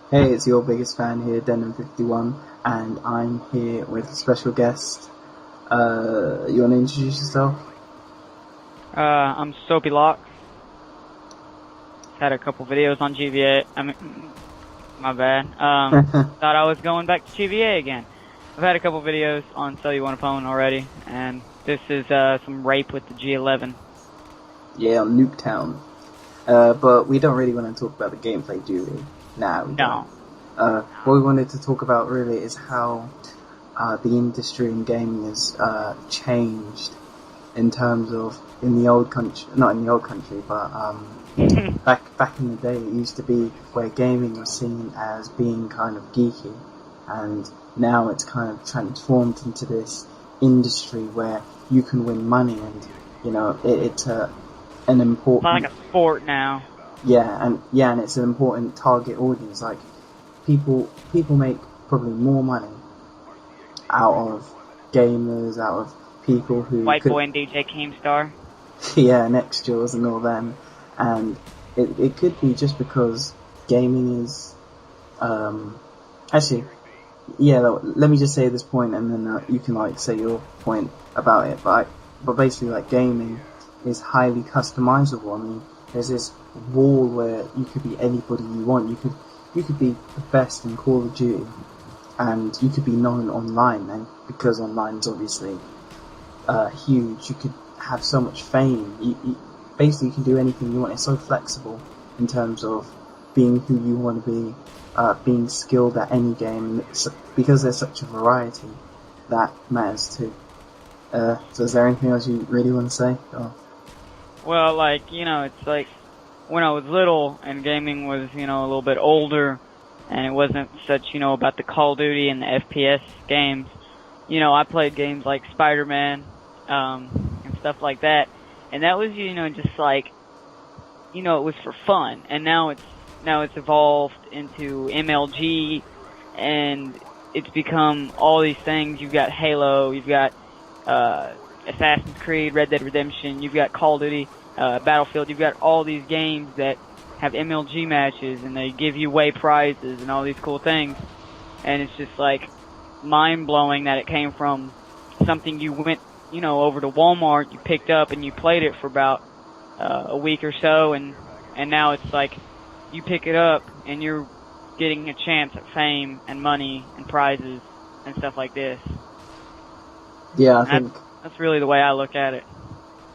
Hey, it's your biggest fan here, Denim51, and I'm here with a special guest. You want to introduce yourself? I'm SoapyLox. Had a couple videos on GVA. My bad. Thought I was going back to GVA again. I've had a couple videos on Sell You Want a Phone already, and this is some rape with the G11. Yeah, on Nuketown. But we don't really want to talk about the gameplay, do we? Nah, we No. don't. What we wanted to talk about really is how the industry in gaming has changed in terms of in the old country, not in the old country, but back in the day, it used to be where gaming was seen as being kind of geeky, and now it's kind of transformed into this industry where you can win money, and it's an important. It's like a sport now. And it's an important target audience. Like people make probably more money out of gamers, out of people who White Boy and DJ Keemstar. yeah, next Jaws and all them, and it could be just because gaming is actually let me just say this point, and then you can say your point about it. But basically, gaming is highly customizable. I mean, there's this wall where you could be anybody you want. You could be the best in Call of Duty, and you could be known online, and because online is obviously huge, you could have so much fame. You basically can do anything you want. It's so flexible in terms of being who you want to be, being skilled at any game, because there's such a variety that matters too. So is there anything else you really want to say? Well, it's like when I was little and gaming was, a little bit older, and it wasn't such, about the Call of Duty and the FPS games. I played games like Spider-Man, and stuff like that. And that was, just like, it was for fun. And now it's evolved into MLG, and it's become all these things. You've got Halo, you've got, Assassin's Creed, Red Dead Redemption, you've got Call of Duty, Battlefield, you've got all these games that have MLG matches, and they give you away prizes and all these cool things. And it's just like mind-blowing that it came from something you went, over to Walmart, you picked up and you played it for about a week or so, and now it's like you pick it up and you're getting a chance at fame and money and prizes and stuff like this. Yeah, I think that's really the way I look at it.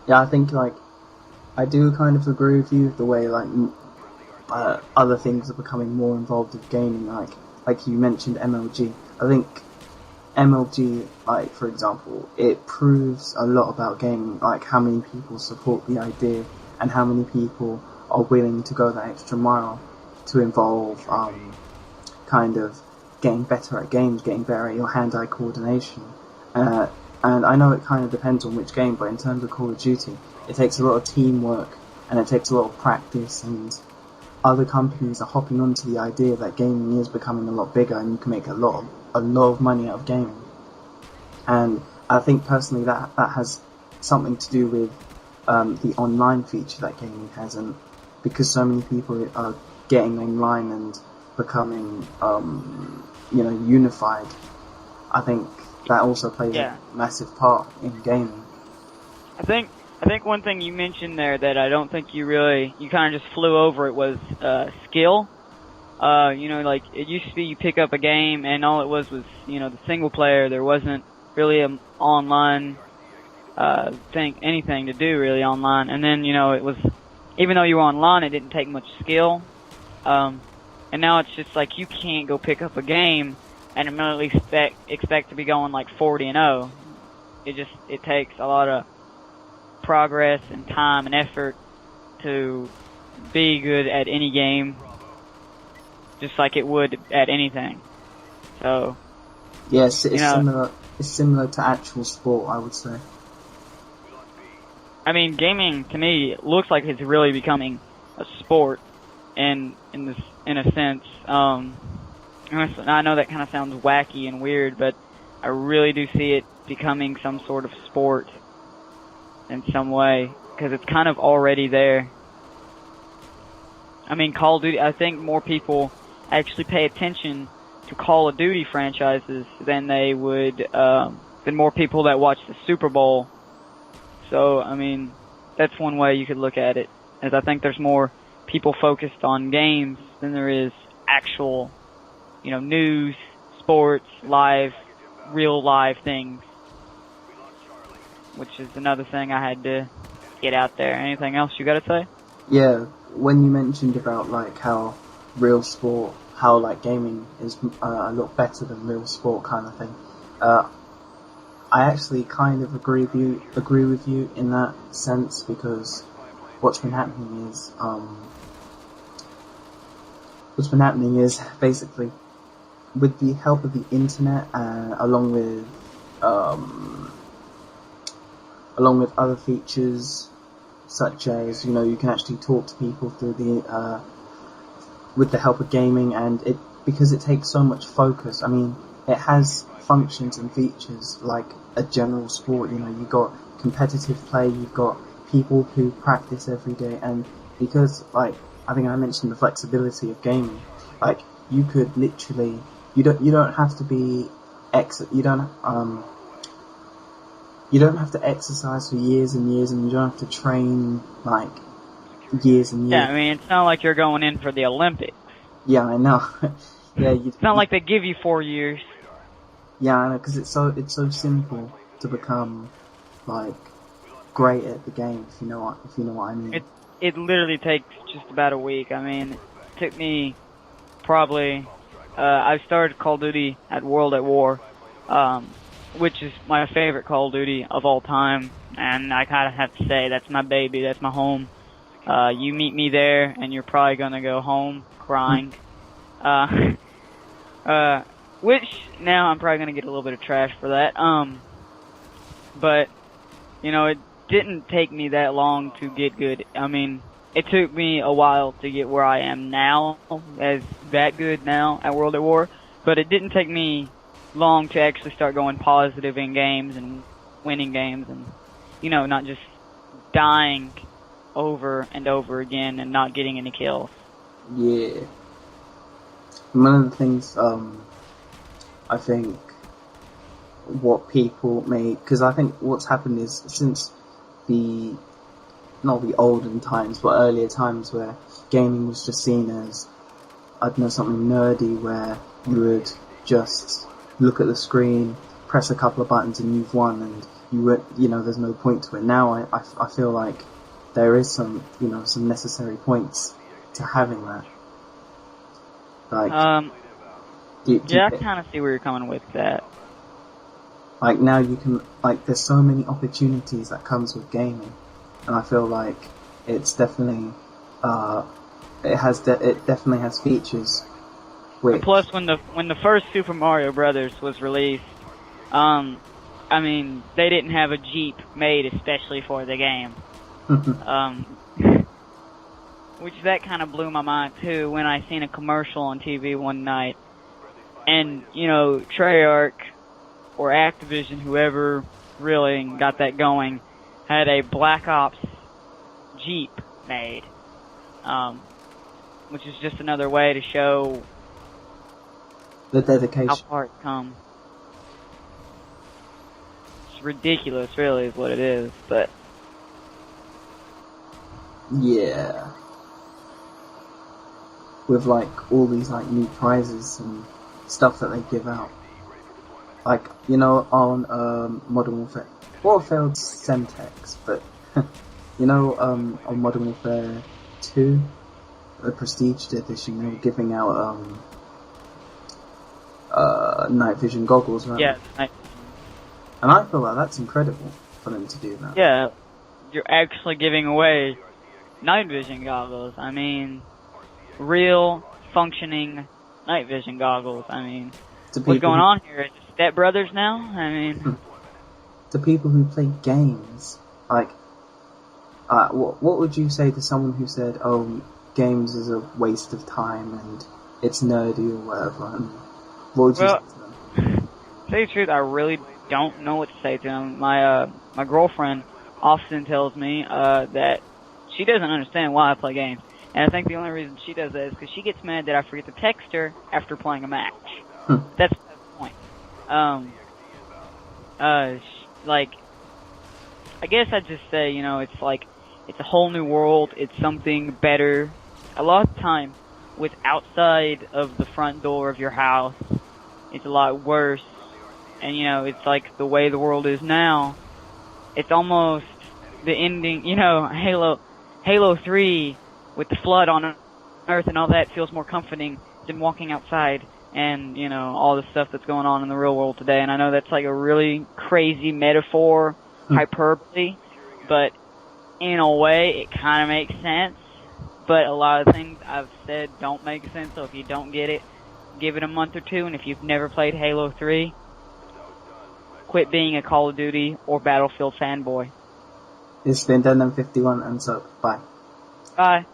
Yeah, I think I do kind of agree with you the way other things are becoming more involved with gaming, like you mentioned MLG. I think MLG, for example, it proves a lot about gaming, like how many people support the idea and how many people are willing to go that extra mile to involve kind of getting better at games, getting better at your hand-eye coordination. And I know it kind of depends on which game, but in terms of Call of Duty, it takes a lot of teamwork and it takes a lot of practice, and other companies are hopping onto the idea that gaming is becoming a lot bigger and you can make a lot of money out of gaming. And I think personally that has something to do with the online feature that gaming has, and because so many people are getting online and becoming unified, I think that also plays a massive part in gaming. I think one thing you mentioned there that I don't think you kind of just flew over it was skill. It used to be you pick up a game and all it was, the single player. There wasn't really an online anything to do really online. And then, it was, even though you were online, it didn't take much skill. And now it's just like you can't go pick up a game and immediately expect to be going 40-0. It takes a lot of progress and time and effort to be good at any game, just like it would at anything. So yes, it's similar to actual sport, I would say. I mean, gaming to me looks like it's really becoming a sport, in a sense. I know that kind of sounds wacky and weird, but I really do see it becoming some sort of sport in some way, because it's kind of already there. I mean, Call of Duty, I think more people actually pay attention to Call of Duty franchises than they would, than more people that watch the Super Bowl. So, I mean, that's one way you could look at it, as I think there's more people focused on games than there is actual, news, sports, real live things. Which is another thing I had to get out there. Anything else you gotta say? Yeah, when you mentioned about like how real sport, how like gaming is a lot better than real sport kind of thing, I actually kind of agree with you in that sense, because what's been happening is basically with the help of the internet, along with other features such as you can actually talk to people through the with the help of gaming, and because it takes so much focus. I mean, it has functions and features like a general sport. You've got competitive play, you've got people who practice every day, and because I think I mentioned the flexibility of gaming, you could literally you don't have to be you don't have to exercise for years and years, and you don't have to train years and years. Yeah, I mean, it's not like you're going in for the Olympics. Yeah, I know. Yeah, it's not like they give you 4 years. Yeah, I know, because it's so simple to become great at the game. If you know what I mean. It literally takes just about a week. I mean, it took me probably. I started Call of Duty at World at War, which is my favorite Call of Duty of all time, and I kind of have to say that's my baby, that's my home. You meet me there, and you're probably gonna go home crying. Which now I'm probably gonna get a little bit of trash for that. But it didn't take me that long to get good. I mean, it took me a while to get where I am now, as that good now at World at War. But it didn't take me long to actually start going positive in games and winning games, and not just dying over and over again and not getting any kills. Yeah. One of the things I think what people because I think what's happened is since not the olden times but earlier times where gaming was just seen as, I don't know, something nerdy, where you would just look at the screen, press a couple of buttons and you've won, and there's no point to it. Now I feel like there is some necessary points to having that. I kind of see where you're coming with that. Now you can, there's so many opportunities that comes with gaming, and I feel like it's definitely, it definitely has features. Plus, when the first Super Mario Brothers was released, I mean, they didn't have a Jeep made especially for the game. Which that kind of blew my mind too when I seen a commercial on TV one night, and Treyarch or Activision, whoever really got that going, had a Black Ops Jeep made, which is just another way to show the dedication, how far it's come. It's ridiculous, really, is what it is, but yeah. With all these new prizes and stuff that they give out, on Modern Warfare. Warfare's Semtex, but on Modern Warfare 2, the Prestige Edition, they were giving out night vision goggles, right? Yeah. And I feel like that's incredible for them to do that. Yeah, you're actually giving away night vision goggles. I mean, real functioning night vision goggles. I mean, what's going on here? Is it Step Brothers now? I mean, to people who play games, what would you say to someone who said, "Oh, games is a waste of time and it's nerdy or whatever"? And what would you say to them? To tell you the truth, I really don't know what to say to them. My girlfriend often tells me that she doesn't understand why I play games. And I think the only reason she does that is because she gets mad that I forget to text her after playing a match. That's the point. Like, I guess I'd just say, you know, it's like, it's a whole new world, it's something better. A lot of time, with outside of the front door of your house, it's a lot worse. And, you know, it's like the way the world is now, it's almost the ending, you know, Halo 3 with the flood on Earth and all that feels more comforting than walking outside and, you know, all the stuff that's going on in the real world today. And I know that's like a really crazy metaphor, hyperbole, but in a way it kind of makes sense. But a lot of things I've said don't make sense, so if you don't get it, give it a month or two, and if you've never played Halo 3, quit being a Call of Duty or Battlefield fanboy. It's been Denim51 and Soap. Bye. Bye.